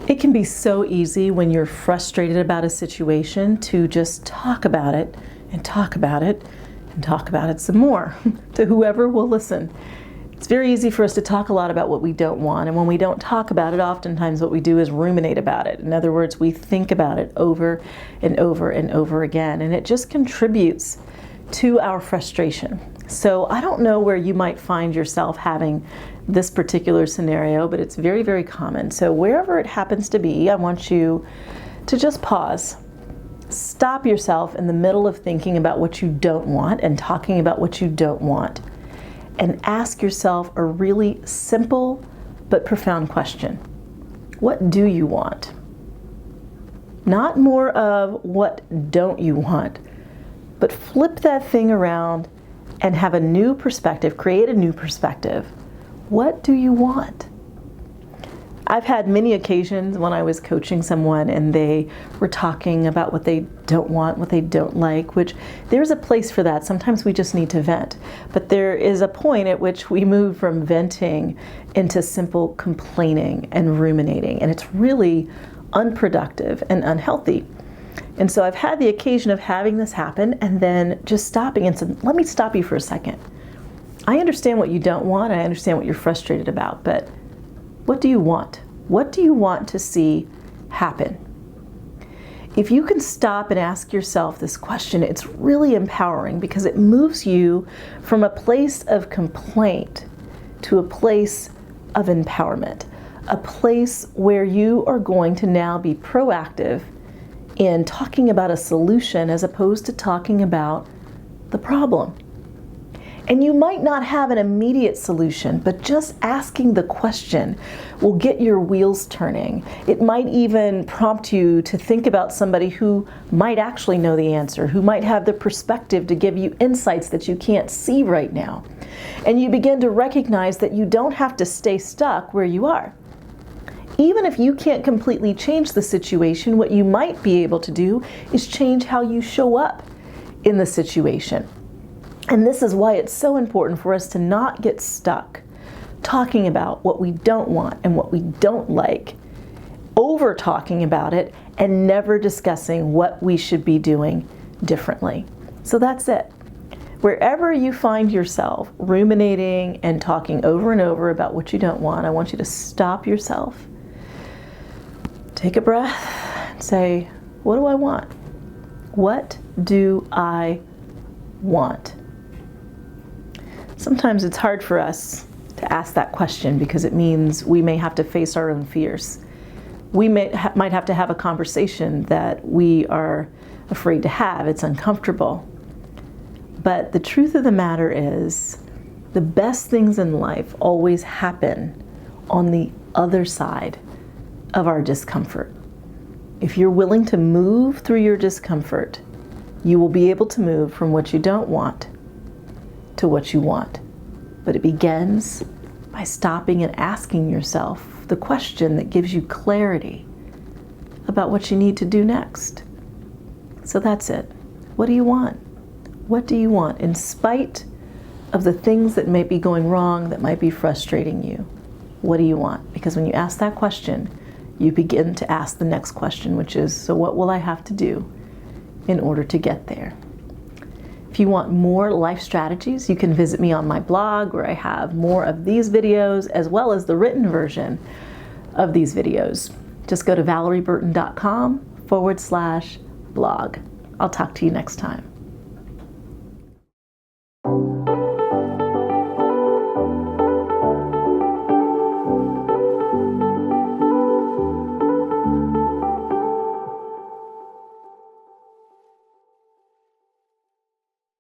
It can be so easy when you're frustrated about a situation to just talk about it and talk about it and talk about it some more to whoever will listen. It's very easy for us to talk a lot about what we don't want, and when we don't talk about it, oftentimes what we do is ruminate about it. In other words, we think about it over and over and over again, and it just contributes to our frustration. So I don't know where you might find yourself having this particular scenario, but it's very, very common. So wherever it happens to be, I want you to just pause. Stop yourself in the middle of thinking about what you don't want and talking about what you don't want, and ask yourself a really simple but profound question. What do you want? Not more of what don't you want, but flip that thing around and have a new perspective, create a new perspective. What do you want? I've had many occasions when I was coaching someone and they were talking about what they don't want, what they don't like, which there's a place for that. Sometimes we just need to vent. But there is a point at which we move from venting into simple complaining and ruminating, and it's really unproductive and unhealthy. And so I've had the occasion of having this happen and then just stopping and saying, let me stop you for a second. I understand what you don't want, I understand what you're frustrated about, but what do you want? What do you want to see happen? If you can stop and ask yourself this question, it's really empowering because it moves you from a place of complaint to a place of empowerment, a place where you are going to now be proactive in talking about a solution as opposed to talking about the problem. And you might not have an immediate solution, but just asking the question will get your wheels turning. It might even prompt you to think about somebody who might actually know the answer, who might have the perspective to give you insights that you can't see right now. And you begin to recognize that you don't have to stay stuck where you are. Even if you can't completely change the situation, what you might be able to do is change how you show up in the situation. And this is why it's so important for us to not get stuck talking about what we don't want and what we don't like, over talking about it, and never discussing what we should be doing differently. So that's it. Wherever you find yourself ruminating and talking over and over about what you don't want, I want you to stop yourself, take a breath, and say, what do I want? What do I want? Sometimes it's hard for us to ask that question because it means we may have to face our own fears. We might have to have a conversation that we are afraid to have. It's uncomfortable. But the truth of the matter is, the best things in life always happen on the other side of our discomfort. If you're willing to move through your discomfort, you will be able to move from what you don't want to what you want. But it begins by stopping and asking yourself the question that gives you clarity about what you need to do next. So that's it. What do you want? What do you want? In spite of the things that may be going wrong, that might be frustrating you, what do you want? Because when you ask that question, you begin to ask the next question, which is, so what will I have to do in order to get there? If you want more life strategies, you can visit me on my blog where I have more of these videos as well as the written version of these videos. Just go to valerieburton.com/blog. I'll talk to you next time.